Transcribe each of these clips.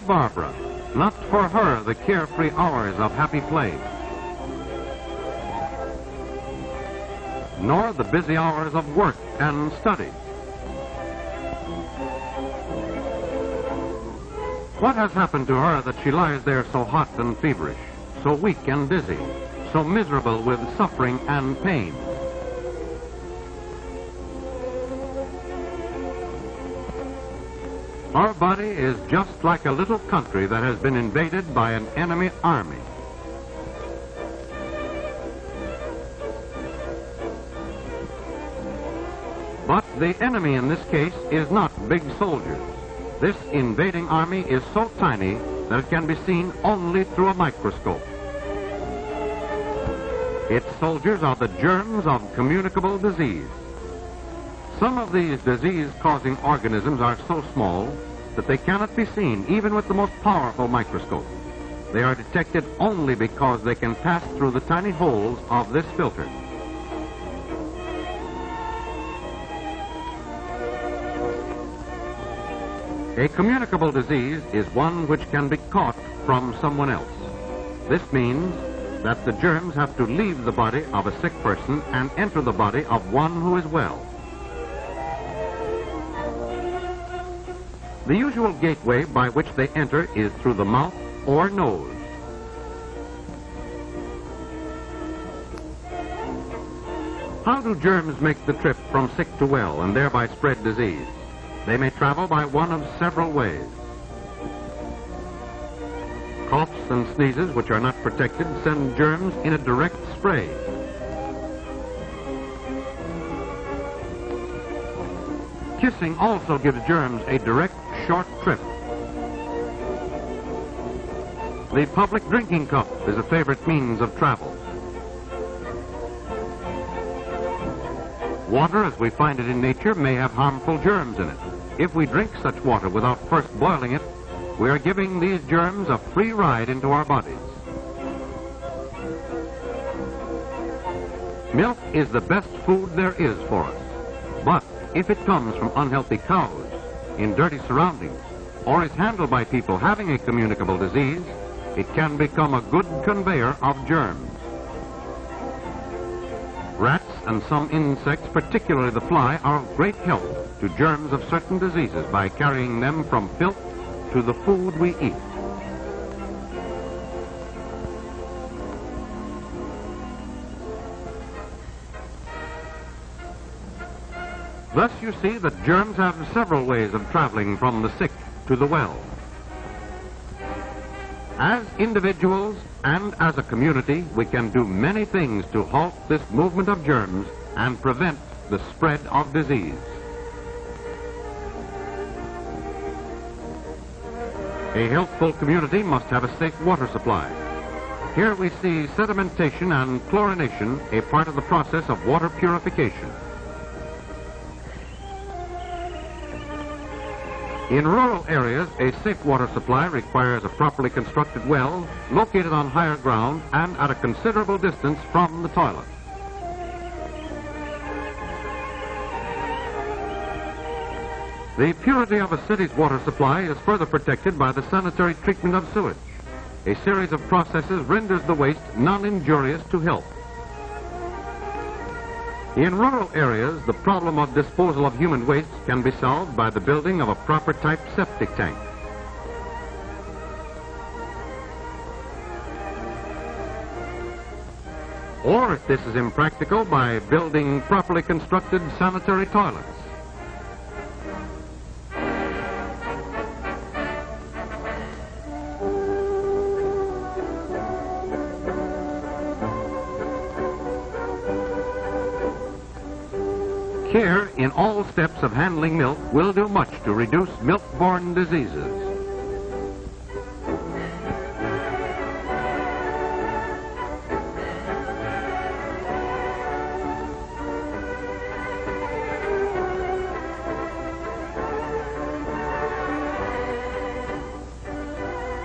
Barbara, not for her the carefree hours of happy play, nor the busy hours of work and study. What has happened to her that she lies there so hot and feverish, so weak and dizzy, so miserable with suffering and pain? Our body is just like a little country that has been invaded by an enemy army. But the enemy in this case is not big soldiers. This invading army is so tiny that it can be seen only through a microscope. Its soldiers are the germs of communicable disease. Some of these disease-causing organisms are so small that they cannot be seen even with the most powerful microscope. They are detected only because they can pass through the tiny holes of this filter. A communicable disease is one which can be caught from someone else. This means that the germs have to leave the body of a sick person and enter the body of one who is well. The usual gateway by which they enter is through the mouth or nose. How do germs make the trip from sick to well and thereby spread disease? They may travel by one of several ways. Coughs and sneezes, which are not protected, send germs in a direct spray. Kissing also gives germs a direct, short trip. The public drinking cup is a favorite means of travel. Water, as we find it in nature, may have harmful germs in it. If we drink such water without first boiling it, we are giving these germs a free ride into our bodies. Milk is the best food there is for us. But if it comes from unhealthy cows, in dirty surroundings, or is handled by people having a communicable disease, it can become a good conveyor of germs. Rats and some insects, particularly the fly, are of great help to germs of certain diseases by carrying them from filth to the food we eat. Thus you see that germs have several ways of traveling from the sick to the well. As individuals and as a community, we can do many things to halt this movement of germs and prevent the spread of disease. A healthful community must have a safe water supply. Here we see sedimentation and chlorination, a part of the process of water purification. In rural areas, a safe water supply requires a properly constructed well located on higher ground and at a considerable distance from the toilet. The purity of a city's water supply is further protected by the sanitary treatment of sewage. A series of processes renders the waste non-injurious to health. In rural areas, the problem of disposal of human waste can be solved by the building of a proper type septic tank. Or, if this is impractical, by building properly constructed sanitary toilets. Care in all steps of handling milk will do much to reduce milk-borne diseases.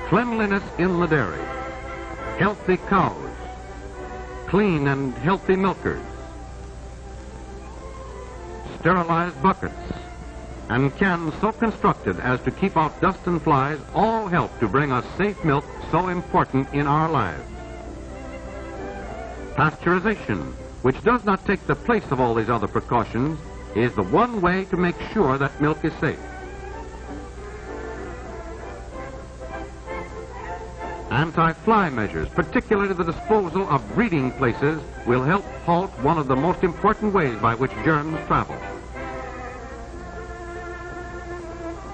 Cleanliness in the dairy, healthy cows, clean and healthy milkers, sterilized buckets, and cans so constructed as to keep out dust and flies all help to bring us safe milk so important in our lives. Pasteurization, which does not take the place of all these other precautions, is the one way to make sure that milk is safe. Anti-fly measures, particularly the disposal of breeding places, will help halt one of the most important ways by which germs travel.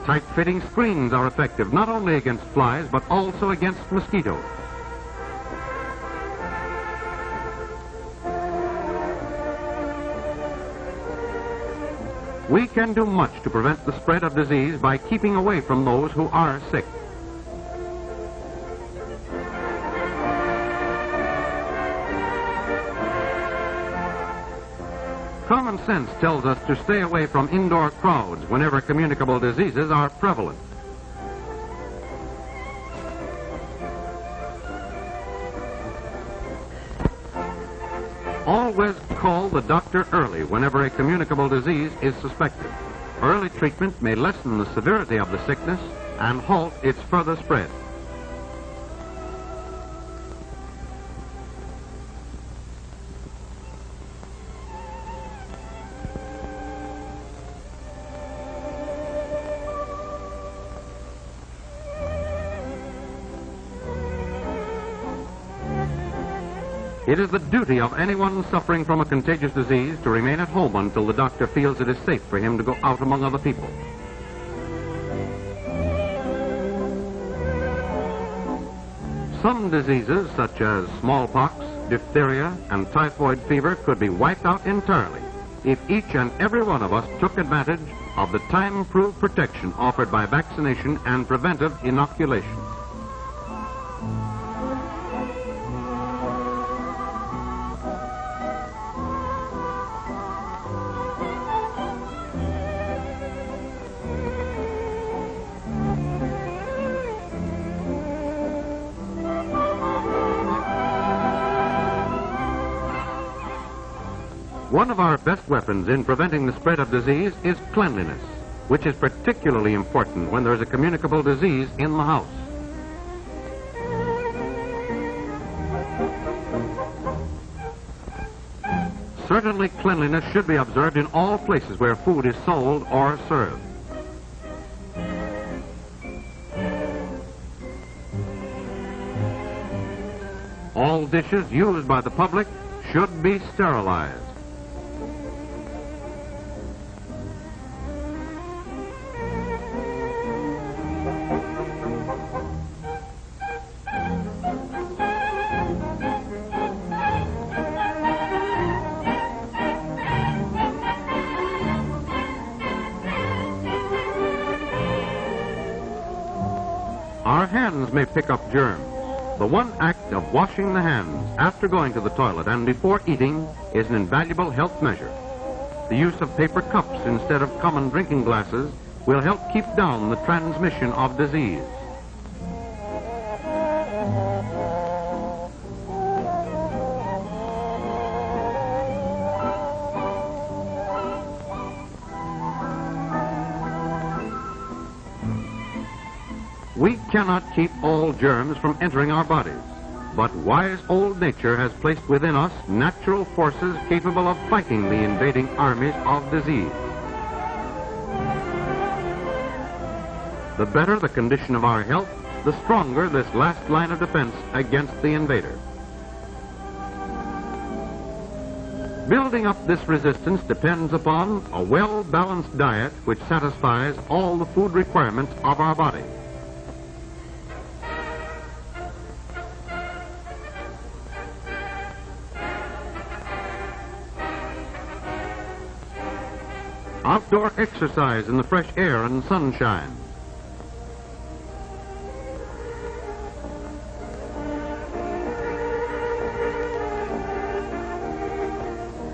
Tight-fitting screens are effective not only against flies, but also against mosquitoes. We can do much to prevent the spread of disease by keeping away from those who are sick. Common sense tells us to stay away from indoor crowds whenever communicable diseases are prevalent. Always call the doctor early whenever a communicable disease is suspected. Early treatment may lessen the severity of the sickness and halt its further spread. It is the duty of anyone suffering from a contagious disease to remain at home until the doctor feels it is safe for him to go out among other people. Some diseases, such as smallpox, diphtheria, and typhoid fever, could be wiped out entirely if each and every one of us took advantage of the time-proved protection offered by vaccination and preventive inoculation. One of our best weapons in preventing the spread of disease is cleanliness, which is particularly important when there is a communicable disease in the house. Certainly, cleanliness should be observed in all places where food is sold or served. All dishes used by the public should be sterilized. Our hands may pick up germs. The one act of washing the hands after going to the toilet and before eating is an invaluable health measure. The use of paper cups instead of common drinking glasses will help keep down the transmission of disease. We cannot keep all germs from entering our bodies, but wise old nature has placed within us natural forces capable of fighting the invading armies of disease. The better the condition of our health, the stronger this last line of defense against the invader. Building up this resistance depends upon a well-balanced diet which satisfies all the food requirements of our body. Outdoor exercise in the fresh air and sunshine.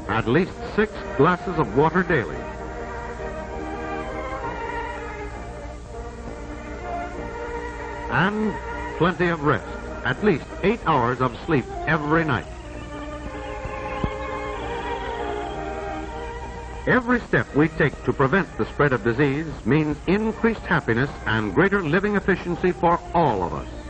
At least 6 glasses of water daily. And plenty of rest. At least 8 hours of sleep every night. Every step we take to prevent the spread of disease means increased happiness and greater living efficiency for all of us.